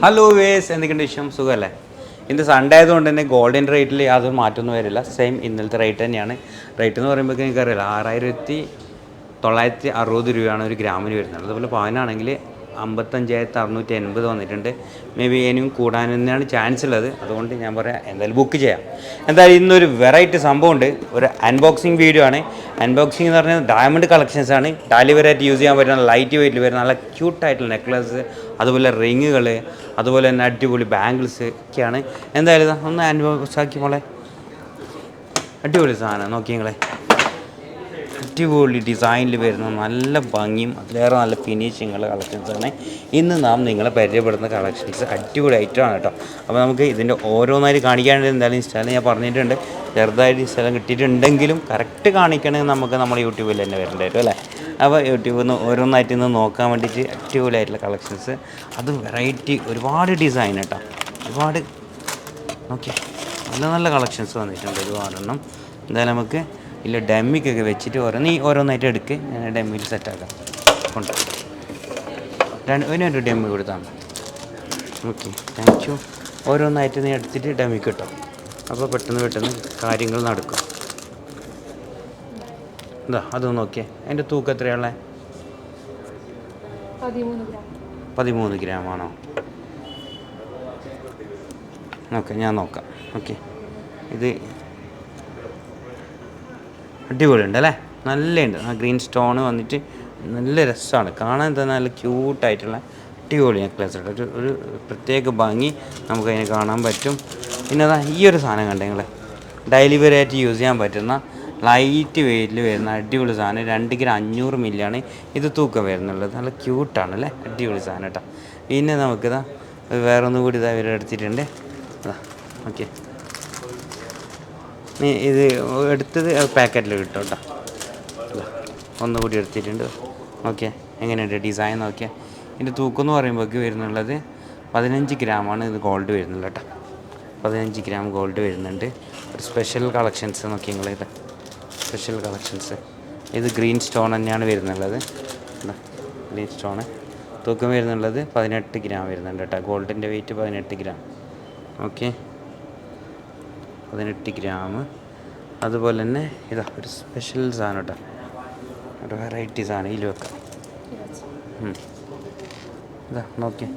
Hello vase എന്തൊക്കെയുണ്ട് വിഷയം സുഖമല്ലേ? ഇന്ന് സൺഡേ ആയതുകൊണ്ട് തന്നെ ഗോൾഡിൻ റേറ്റിൽ യാതൊരു മാറ്റമൊന്നും വരില്ല. സെയിം ഇന്നലത്തെ റേറ്റ് തന്നെയാണ്. റേറ്റ് എന്ന് പറയുമ്പോൾ എനിക്കറിയില്ല 6960 രൂപയാണ് ഒരു ഗ്രാമിന് വരുന്നത്. അതുപോലെ പവനാണെങ്കിൽ 55,680 വന്നിട്ടുണ്ട്. മേ ബി ഇനിയും കൂടാൻ തന്നെയാണ് ചാൻസ് ഉള്ളത്. അതുകൊണ്ട് ഞാൻ പറയാം എന്തായാലും ബുക്ക് ചെയ്യാം. എന്തായാലും ഇന്നൊരു വെറൈറ്റി സംഭവമുണ്ട്. ഒരു അൺബോക്സിങ് വീഡിയോ ആണ്. അൺബോക്സിംഗ് എന്ന് പറഞ്ഞാൽ ഡയമണ്ട് കളക്ഷൻസ് ആണ്. ഡെയിലി വെയറായിട്ട് യൂസ് ചെയ്യാൻ പറ്റുന്ന ലൈറ്റ് വെയിറ്റിൽ വരുന്ന നല്ല ക്യൂട്ടായിട്ടുള്ള നെക്ലസ്, അതുപോലെ റിങ്ങുകൾ, അതുപോലെ തന്നെ അടിപൊളി ബാംഗിൾസ് ഒക്കെയാണ്. എന്തായാലും ഒന്ന് അൺബോക്സ് ആക്കി മോളെ. അടിപൊളി സാധനം നോക്കി നിങ്ങളെ. അടിപൊളി ഡിസൈനിൽ വരുന്ന നല്ല ഭംഗിയും അതിലേറെ നല്ല ഫിനിഷിങ്ങുള്ള കളക്ഷൻസാണ് ഇന്ന് നാം നിങ്ങളെ പരിചയപ്പെടുന്ന കളക്ഷൻസ്. അടിപൊളി ഐറ്റമാണ് കേട്ടോ. അപ്പോൾ നമുക്ക് ഇതിൻ്റെ ഓരോന്നായിട്ട് കാണിക്കാണ്ട് എന്തായാലും ഇൻസ്റ്റാളിൽ ഞാൻ പറഞ്ഞിട്ടുണ്ട്. ചെറുതായിട്ട് സ്ഥലം കിട്ടിയിട്ടുണ്ടെങ്കിലും കറക്റ്റ് കാണിക്കണമെങ്കിൽ നമുക്ക് നമ്മുടെ യൂട്യൂബിൽ തന്നെ വരേണ്ടി വരും അല്ലേ? അപ്പോൾ യൂട്യൂബിൽ നിന്ന് ഓരോന്നായിട്ട് ഇന്ന് നോക്കാൻ വേണ്ടിയിട്ട് അടിപൊളിയായിട്ടുള്ള കളക്ഷൻസ്, അത് വെറൈറ്റി ഒരുപാട് ഡിസൈൻ കേട്ടോ. ഒരുപാട് നോക്കിയാൽ നല്ല നല്ല കളക്ഷൻസ് വന്നിട്ടുണ്ട് ഒരുപാടെണ്ണം. എന്തായാലും നമുക്ക് ഇല്ല ഡമ്മിക്കൊക്കെ വെച്ചിട്ട് ഓരോന്നായിട്ട് എടുക്കുക. ഞാൻ ഡമ്മിയിൽ സെറ്റാക്കാം കൊണ്ട് ഇതിനൊരു ഡമ്മി കൊടുത്താണ്. Okay, thank you. ഓരോന്നായിട്ട് നീ എടുത്തിട്ട് ഡമ്മിക്ക് കിട്ടും. അപ്പോൾ പെട്ടെന്ന് കാര്യങ്ങൾ നടക്കും. എന്താ അത് നോക്കിയേ, അതിൻ്റെ തൂക്കം എത്രയാണുള്ളത്? 13 ഗ്രാമാണോ? ഓക്കെ, ഞാൻ നോക്കാം. ഓക്കെ, ഇത് അടിപൊളിയുണ്ട് അല്ലേ? നല്ലുണ്ട്. ആ ഗ്രീൻ സ്റ്റോൺ വന്നിട്ട് നല്ല രസമാണ് കാണാൻ. തന്നെ നല്ല ക്യൂട്ടായിട്ടുള്ള അടിപൊളി നെക്ലസ് ഉണ്ട്. ഒരു പ്രത്യേക ഭംഗി നമുക്കതിനെ കാണാൻ പറ്റും. പിന്നെ അതാ ഈ ഒരു സാധനം കണ്ടേ നിങ്ങൾ, ഡെയിലി വെയറായിട്ട് യൂസ് ചെയ്യാൻ പറ്റുന്ന ലൈറ്റ് വെയിറ്റിൽ വരുന്ന അടിപൊളി സാധനം. 2 ഗ്രാം 500 മില്ലിയാണ് ഇത് തൂക്കം വരുന്നുള്ളത്. നല്ല ക്യൂട്ടാണ് അല്ലേ? അടിപൊളി സാധനം കേട്ടോ. പിന്നെ നമുക്കിതാ വേറെ ഒന്നും കൂടി ഇതാ ഇവരെടുത്തിട്ടുണ്ട്. അതാ ഓക്കെ, ഇത് എടുത്തത് പാക്കറ്റിൽ കിട്ടും കേട്ടോ. ഒന്നുകൂടി എടുത്തിട്ടുണ്ട്. ഓക്കെ, എങ്ങനെയുണ്ട് ഡിസൈൻ നോക്കിയാൽ. ഇതിൻ്റെ തൂക്കം എന്ന് പറയുമ്പോഴേക്ക് വരുന്നുള്ളത് 15 ഗ്രാമാണ് ഇത് ഗോൾഡ് വരുന്നുള്ളത് കേട്ടോ. 15 ഗ്രാം ഗോൾഡ് വരുന്നുണ്ട്. ഒരു സ്പെഷ്യൽ കളക്ഷൻസ് നോക്കി നിങ്ങളിത്, സ്പെഷ്യൽ കളക്ഷൻസ്. ഇത് ഗ്രീൻ സ്റ്റോൺ തന്നെയാണ് വരുന്നുള്ളത്. ഗ്രീൻ സ്റ്റോണ് തൂക്കം വരുന്നുള്ളത് 18 ഗ്രാം വരുന്നുണ്ട് കേട്ടോ. ഗോൾഡിൻ്റെ വെയിറ്റ് 18 ഗ്രാം. Okay, 18 gram. അതുപോലെ തന്നെ ഇതാ ഒരു സ്പെഷ്യൽ സാധനം കേട്ടോ, ഒരു വെറൈറ്റി സാധനം ഇതിൽ വെക്കാം. ഇതാ നോക്കിയേ,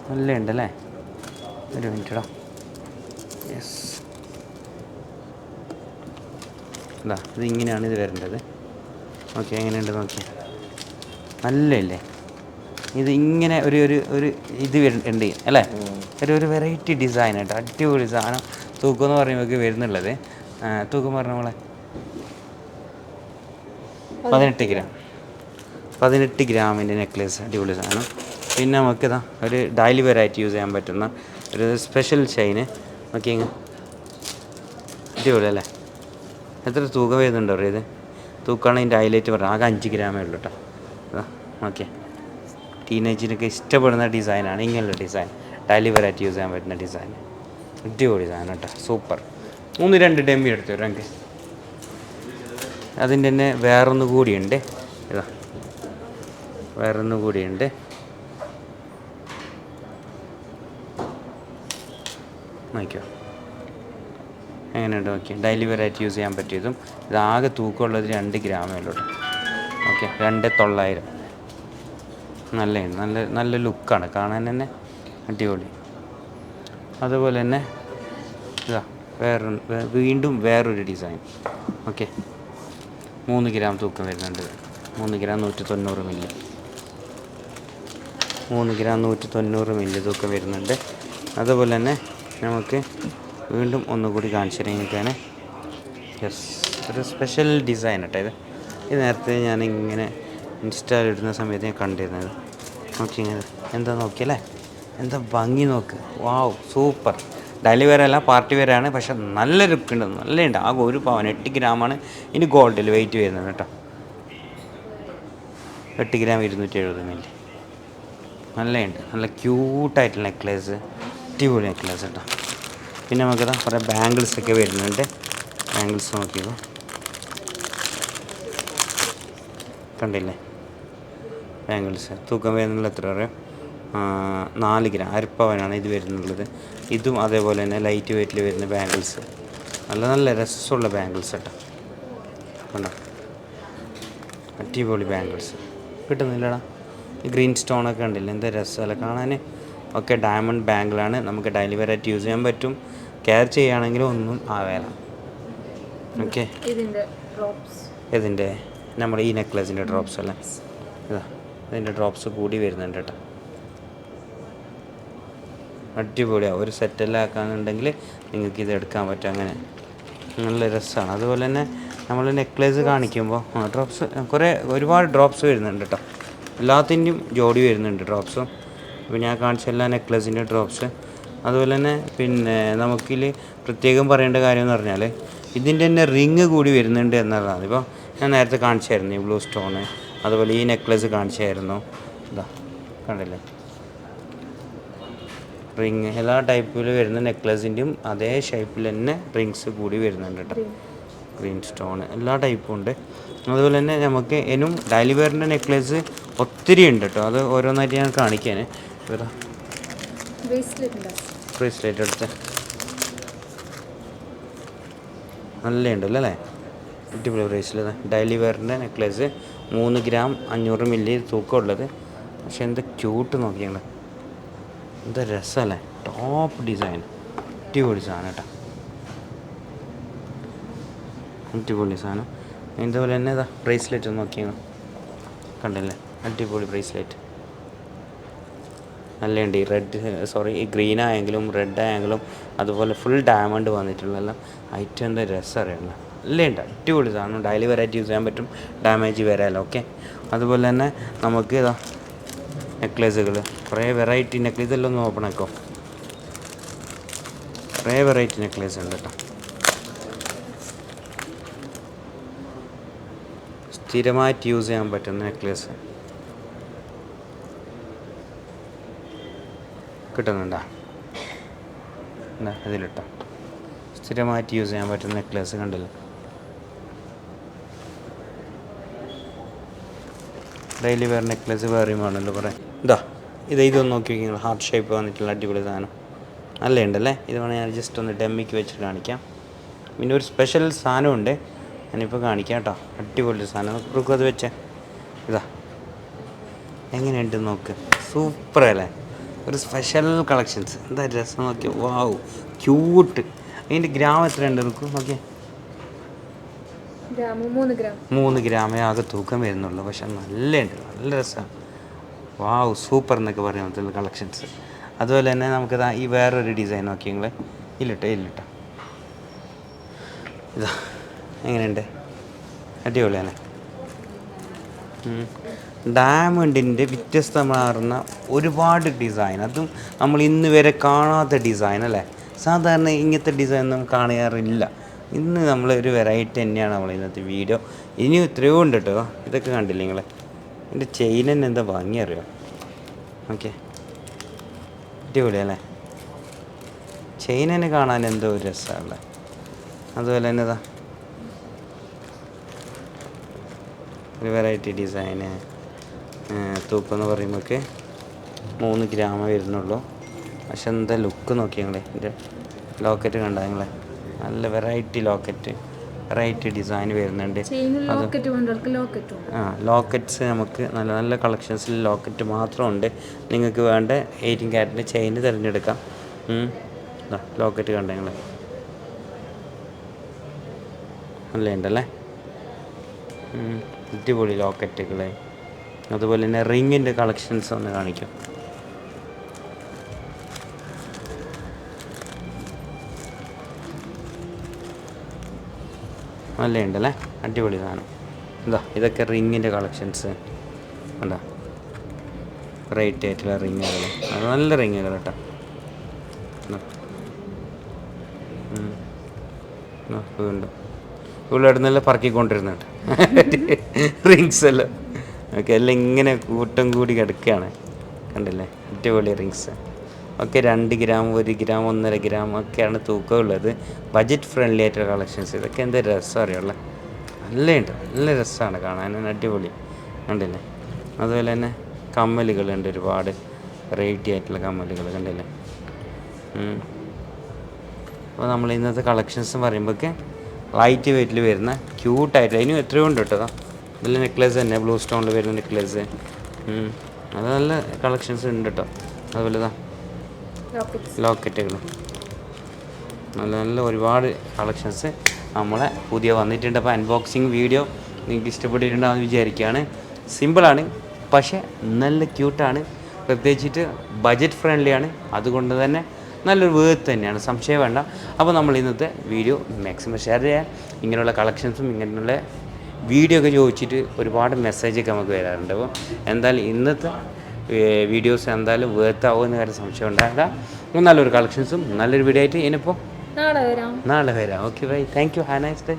നല്ല ഉണ്ടല്ലേ? ഒരു മിനിറ്റടാ. യെസ്, ഇതാ ഇത് ഇങ്ങനെയാണ് ഇത് വരേണ്ടത്. ഓക്കെ, എങ്ങനെയുണ്ട് നോക്കിയേ, നല്ലല്ലേ? ഇത് ഇങ്ങനെ ഒരു ഒരു ഒരു ഇത് ഉണ്ട് അല്ലേ? ഒരു വെറൈറ്റി ഡിസൈൻ കേട്ടോ. അടിപൊളി സാധനം. തൂക്കം എന്ന് പറയുമ്പോൾ വരുന്നുള്ളത്, തൂക്കം പറഞ്ഞ നമ്മളെ 18 ഗ്രാം. 18 ഗ്രാമിൻ്റെ നെക്ലേസ്, അടിപൊളി സാധനം. പിന്നെ നമുക്കിതാ ഒരു ഡെയിലി വെയറായിട്ട് യൂസ് ചെയ്യാൻ പറ്റുന്ന ഒരു സ്പെഷ്യൽ ചെയിന്. ഓക്കെ, അടിപൊളി അല്ലേ? എത്ര തൂക്കം വരുന്നുണ്ടോ ഇത്? തൂക്കമാണ് ഇതിൻ്റെ ഹൈലൈറ്റ് പറഞ്ഞത്. ആകെ 5 ഗ്രാമേ ഉള്ളൂ കേട്ടോ. ഓക്കെ, ടീനേജിനൊക്കെ ഇഷ്ടപ്പെടുന്ന ഡിസൈനാണ് ഇങ്ങനെയുള്ള ഡിസൈൻ. ഡെയിലി വെയറായിട്ട് യൂസ് ചെയ്യാൻ പറ്റുന്ന ഡിസൈൻ. അടിപൊളി സാധനം കേട്ടോ, സൂപ്പർ. 2 ഡമ്മി എടുത്തു തരാം എനിക്ക്. അതിൻ്റെ തന്നെ വേറൊന്നു കൂടിയുണ്ട്. ഇതാ വേറൊന്നു കൂടിയുണ്ട്. നോക്കിയോ എങ്ങനെയുണ്ട് നോക്കി. ഡെയിലി വെയറായിട്ട് യൂസ് ചെയ്യാൻ പറ്റിയതും. ഇതാകെ തൂക്കമുള്ളത് 2 ഗ്രാമേ ഉള്ളൂ. ഓക്കെ, 2900. നല്ലതാണ്, നല്ല ലുക്കാണ് കാണാൻ തന്നെ, അടിപൊളി. അതുപോലെ തന്നെ ഇതാ വീണ്ടും വേറൊരു ഡിസൈൻ. ഓക്കെ, 3 ഗ്രാം തൂക്കം വരുന്നുണ്ട്. 3 ഗ്രാം 190 മില്ലി. 3 ഗ്രാം 190 മില്ലി തൂക്കം വരുന്നുണ്ട്. അതുപോലെ തന്നെ നമുക്ക് വീണ്ടും ഒന്നുകൂടി കാണിച്ചു തരാൻ. യെസ്, ഒരു സ്പെഷ്യൽ ഡിസൈൻ കേട്ടോ ഇത്. ഇത് നേരത്തെ ഞാനിങ്ങനെ ഇൻസ്റ്റാൾ ഇടുന്ന സമയത്ത് ഞാൻ കണ്ടിരുന്നത്. നോക്കി ഇങ്ങനെ എന്താ നോക്കിയല്ലേ, എന്താ ഭംഗി നോക്ക്. വാവ്, സൂപ്പർ. ഡെയിലി വെയർ അല്ല, പാർട്ടി വെയറാണ്. പക്ഷെ നല്ല ലുക്കുണ്ട്, നല്ലുണ്ട്. ആകെ 1 പവൻ 8 ഗ്രാമാണ് ഇനി ഗോൾഡിൽ വെയിറ്റ് വരുന്നത് കേട്ടോ. 8 ഗ്രാം 270 മില്ലി. നല്ലുണ്ട്, നല്ല ക്യൂട്ടായിട്ടുള്ള നെക്ലേസ്, അടിപൊളി നെക്ലേസ് കേട്ടോ. പിന്നെ നമുക്കിതാ കുറേ ബാംഗിൾസൊക്കെ വരുന്നുണ്ട്. ബാംഗിൾസ് നോക്കിയതോ കണ്ടില്ലേ? ബാംഗിൾസ് തൂക്കം വരുന്നുള്ള എത്ര പറയാം? 4 ഗ്രാം അരപ്പവനാണ് ഇത് വരുന്നുള്ളത്. ഇതും അതേപോലെ തന്നെ ലൈറ്റ് വെയ്റ്റിൽ വരുന്ന ബാംഗിൾസ്, നല്ല നല്ല രസമുള്ള ബാംഗിൾസ് കേട്ടോ. കണ്ടോ, അടിപൊളി ബാംഗിൾസ് കിട്ടുന്നില്ലടാ. ഈ ഗ്രീൻ സ്റ്റോണൊക്കെ ഉണ്ടല്ലോ, എന്താ രസമല്ല കാണാൻ. ഒക്കെ ഡയമണ്ട് ബാംഗിളാണ്, നമുക്ക് ഡെയിലി വെയറായിട്ട് യൂസ് ചെയ്യാൻ പറ്റും. കെയർ ചെയ്യുകയാണെങ്കിലും ഒന്നും ആവേല. ഓക്കെ, ഇതിൻ്റെ നമ്മുടെ ഈ നെക്ലസിൻ്റെ ഡ്രോപ്സ് അല്ലേ, ഇതാ ഇതിൻ്റെ ഡ്രോപ്സ് കൂടി വരുന്നുണ്ട് കേട്ടോ. അടിപൊളിയാണ്. ഒരു സെറ്റെല്ലാം ആക്കാന്നുണ്ടെങ്കിൽ നിങ്ങൾക്ക് ഇത് എടുക്കാൻ പറ്റും. അങ്ങനെ നല്ല രസമാണ്. അതുപോലെ തന്നെ നമ്മൾ നെക്ലേസ് കാണിക്കുമ്പോൾ ഡ്രോപ്സ് ഒരുപാട് ഡ്രോപ്സ് വരുന്നുണ്ട് കേട്ടോ. എല്ലാത്തിൻ്റെയും ജോഡി വരുന്നുണ്ട് ഡ്രോപ്സും. ഇപ്പോൾ ഞാൻ കാണിച്ച എല്ലാ നെക്ലസിൻ്റെ ഡ്രോപ്സ്. അതുപോലെ തന്നെ പിന്നെ നമുക്കിൽ പ്രത്യേകം പറയേണ്ട കാര്യം എന്ന് പറഞ്ഞാൽ ഇതിൻ്റെ തന്നെ റിങ് കൂടി വരുന്നുണ്ട് എന്നുള്ളതാണ്. ഇപ്പോൾ ഞാൻ നേരത്തെ കാണിച്ചായിരുന്നു ഈ ബ്ലൂ സ്റ്റോണ്, അതുപോലെ ഈ നെക്ലസ് കാണിച്ചായിരുന്നു. ഇതാ കണ്ടില്ലേ, റിങ് എല്ലാ ടൈപ്പിൽ വരുന്ന നെക്ലസിൻ്റെയും അതേ ഷേപ്പിൽ തന്നെ റിങ്സ് കൂടി വരുന്നുണ്ട് കേട്ടോ. ഗ്രീൻ സ്റ്റോൺ എല്ലാ ടൈപ്പും ഉണ്ട്. അതുപോലെ തന്നെ നമുക്ക് ഇനും ഡെയിലി വെയറിൻ്റെ നെക്ലേസ് ഒത്തിരി ഉണ്ട് കേട്ടോ. അത് ഓരോന്നായിട്ട് ഞാൻ കാണിക്കാൻ. ബ്രേസ്ലെറ്റ് എടുത്ത് നല്ല ഉണ്ടല്ലോ അല്ലേ, അടിപൊളി ബ്രേസ്ലെറ്റ്. ഡെയിലി വെയറിൻ്റെ നെക്ലേസ് 3 ഗ്രാം 500 മില്ലി തൂക്കമുള്ളത്. പക്ഷെ എന്താ ക്യൂട്ട് നോക്കിയാണ്, എന്താ രസമല്ലേ, ടോപ്പ് ഡിസൈൻ, അടിപൊളി സാധനം കേട്ടോ, അടിപൊളി സാധനം. ഇതുപോലെ തന്നെ ഇതാ ബ്രേസ്ലെറ്റ് നോക്കിയാണ്, കണ്ടില്ലേ, അടിപൊളി ബ്രേസ്ലെറ്റ് നല്ലുണ്ട്. ഈ ഗ്രീൻ ആയെങ്കിലും റെഡ് ആയെങ്കിലും അതുപോലെ ഫുൾ ഡയമണ്ട് വന്നിട്ടുള്ള ഐറ്റം എന്താ രസം അറിയണം, നല്ലുണ്ട്, അടിപൊളി സാധനം. ഡെയിലി വെറൈറ്റി യൂസ് ചെയ്യാൻ പറ്റും, ഡാമേജ് വരാമല്ലോ. ഓക്കെ, അതുപോലെ തന്നെ നമുക്ക് ഇതാ നെക്ലേസുകൾ, കുറേ വെറൈറ്റി നെക്ലേസ് എല്ലാം ഒന്ന് ഓപ്പൺ ആക്കോ. കുറേ വെറൈറ്റി നെക്ലേസ് ഉണ്ട് കേട്ടോ. സ്ഥിരമായിട്ട് യൂസ് ചെയ്യാൻ പറ്റുന്ന നെക്ലേസ് കിട്ടുന്നുണ്ടോ? ഇതിലിട്ടോ സ്ഥിരമായിട്ട് യൂസ് ചെയ്യാൻ പറ്റുന്ന നെക്ലേസ് കണ്ടില്ല. ഡെയിലി വെയർ നെക്ലേസ് വേറെയും വേണമല്ലോ കുറേ. ഇതൊന്ന് നോക്കി നോക്കി, ഹാർട്ട് ഷേപ്പ് വന്നിട്ടുള്ള അടിപൊളി സാധനം നല്ല ഉണ്ടല്ലേ. ഇത് വേണമെങ്കിൽ ഞാൻ ജസ്റ്റ് ഒന്ന് ഡെമ്മിക്ക് വെച്ചിട്ട് കാണിക്കാം. പിന്നെ ഒരു സ്പെഷ്യൽ സാധനമുണ്ട്, ഞാനിപ്പോൾ കാണിക്കാം കേട്ടോ. അടിപൊളി സാധനം, നമുക്ക് അത് വെച്ചേ. എങ്ങനെയുണ്ട് നോക്ക്, സൂപ്പർ അല്ലേ, ഒരു സ്പെഷ്യൽ കളക്ഷൻസ്. എന്താ രസം നോക്കിയാൽ, വാവ് ക്യൂട്ട്. അതിൻ്റെ ഗ്രാം എത്രയുണ്ട് നോക്കും നോക്കിയാൽ, 3 ഗ്രാമേ ആകെ തൂക്കം വരുന്നുള്ളൂ. പക്ഷെ നല്ലുണ്ട്, നല്ല രസമാണ്. വാവ് സൂപ്പർ എന്നൊക്കെ പറയാൻ പറ്റുന്ന കളക്ഷൻസ്. അതുപോലെ തന്നെ നമുക്ക് ഈ വേറൊരു ഡിസൈൻ നോക്കി നിങ്ങൾ, ഇതാ എങ്ങനെയുണ്ട്, അടിപൊളിയാണ്. ഡയമണ്ടിൻ്റെ വ്യത്യസ്തമാർന്ന ഒരുപാട് ഡിസൈൻ, അതും നമ്മൾ ഇന്ന് വരെ കാണാത്ത ഡിസൈൻ അല്ലേ. സാധാരണ ഇങ്ങനത്തെ ഡിസൈൻ നമുക്ക് കാണാറില്ല. ഇന്ന് നമ്മളൊരു വെറൈറ്റി തന്നെയാണ് നമ്മൾ ഇന്നത്തെ വീഡിയോ. ഇനിയും എത്രയോ ഉണ്ട് കേട്ടോ. ഇതൊക്കെ കണ്ടില്ലേ നിങ്ങൾ, എൻ്റെ ചെയിൻ തന്നെ എന്താ ഭംഗി അറിയോ. ഓക്കെ, അടിപൊളിയല്ലേ, ചെയിൻ തന്നെ കാണാൻ എന്തോ ഒരു രസമല്ല. അതുപോലെ തന്നെ ഒരു വെറൈറ്റി ഡിസൈന്. തൂക്കം എന്ന് പറയുമ്പോൾ 3 ഗ്രാമേ വരുന്നുള്ളൂ. പക്ഷെ എന്താ ലുക്ക് നോക്കി ഞങ്ങളെ, എൻ്റെ ലോക്കറ്റ് കണ്ട ഞങ്ങളെ, നല്ല വെറൈറ്റി ലോക്കറ്റ്, വെറൈറ്റി ഡിസൈൻ വരുന്നുണ്ട്. ലോക്കറ്റ്സ് നമുക്ക് നല്ല നല്ല കളക്ഷൻസിൽ ലോക്കറ്റ് മാത്രമുണ്ട്. നിങ്ങൾക്ക് വേണ്ട 18 ക്യാരറ്റിൻ്റെ ചെയിൻ തിരഞ്ഞെടുക്കാം. ലോക്കറ്റ് കണ്ട ഞങ്ങൾ നല്ല ഉണ്ടല്ലേ, അടിപൊളി ലോക്കറ്റുകൾ. അതുപോലെ തന്നെ റിങ്ങിൻ്റെ കളക്ഷൻസ് ഒന്ന് കാണിക്കും. നല്ല ഉണ്ടല്ലേ, അടിപൊളി സാധനം. ഇതൊക്കെ റിങ്ങിൻ്റെ കളക്ഷൻസ് റേറ്റ് ആയിട്ടുള്ള റിങ്ങുകൾ, നല്ല റിങ്ങുകൾ കേട്ടോ. വീണ്ടും ഇവിടെ നിന്നെല്ലാം പറക്കിക്കൊണ്ടിരുന്നുണ്ട് റിങ്സ് എല്ലാം. ഓക്കെ, എല്ലാം ഇങ്ങനെ കൂട്ടം കൂടി കിടക്കുകയാണ്, കണ്ടില്ലേ, അടിപൊളി റിങ്സ്. ഒക്കെ 2 ഗ്രാം 1 ഗ്രാം 1.5 ഗ്രാം ഒക്കെയാണ് തൂക്കമുള്ളത്. ബഡ്ജറ്റ് ഫ്രണ്ട്ലി ആയിട്ടുള്ള കളക്ഷൻസ്. ഇതൊക്കെ എന്താ രസം അറിയുള്ളൂ, നല്ലുണ്ട്, നല്ല രസമാണ് കാണാൻ, അടിപൊളി കണ്ടില്ലേ. അതുപോലെ തന്നെ കമ്മലുകളുണ്ട് ഒരുപാട്. വെറൈറ്റി ആയിട്ടുള്ള കമ്മലുകൾ കണ്ടില്ലേ. അപ്പോൾ നമ്മൾ ഇന്നത്തെ കളക്ഷൻസ് പറയുമ്പോഴൊക്കെ ലൈറ്റ് വെയിറ്റിൽ വരുന്ന ക്യൂട്ടായിട്ട് അതിനും എത്രയോ ഉണ്ട് കേട്ടോ. ഇതിൽ നെക്ലേസ് തന്നെ ബ്ലൂ സ്റ്റോണിൽ വരുന്ന നെക്ലേസ്, അത് നല്ല കളക്ഷൻസ് ഉണ്ട് കേട്ടോ. അതുപോലെ ഇതാ ലോക്കറ്റുകൾ, നല്ല നല്ല ഒരുപാട് കളക്ഷൻസ് നമ്മളെ പുതിയ വന്നിട്ടുണ്ട്. അപ്പോൾ അൺബോക്സിങ് വീഡിയോ നിങ്ങൾക്ക് ഇഷ്ടപ്പെട്ടിട്ടുണ്ടാകുമെന്ന് വിചാരിക്കുകയാണ്. സിമ്പിളാണ് പക്ഷേ നല്ല ക്യൂട്ടാണ്, പ്രത്യേകിച്ചിട്ട് ബഡ്ജറ്റ് ഫ്രണ്ട്ലിയാണ്. അതുകൊണ്ട് തന്നെ നല്ലൊരു വേർത്ത് തന്നെയാണ്, സംശയം വേണ്ട. അപ്പോൾ നമ്മൾ ഇന്നത്തെ വീഡിയോ മാക്സിമം ഷെയർ ചെയ്യാൻ, ഇങ്ങനെയുള്ള കളക്ഷൻസും ഇങ്ങനെയുള്ള വീഡിയോ ഒക്കെ ചോദിച്ചിട്ട് ഒരുപാട് മെസ്സേജൊക്കെ നമുക്ക് വരാറുണ്ട്. അപ്പോൾ എന്തായാലും ഇന്നത്തെ വീഡിയോസ് എന്തായാലും വേർത്താവുമെന്ന കാര്യം സംശയം ഉണ്ടാകില്ല. നല്ലൊരു കളക്ഷൻസും നല്ലൊരു വീഡിയോ ആയിട്ട് ഇനിയിപ്പോൾ നാളെ വരാം. Okay bye, thank you, have A nice day.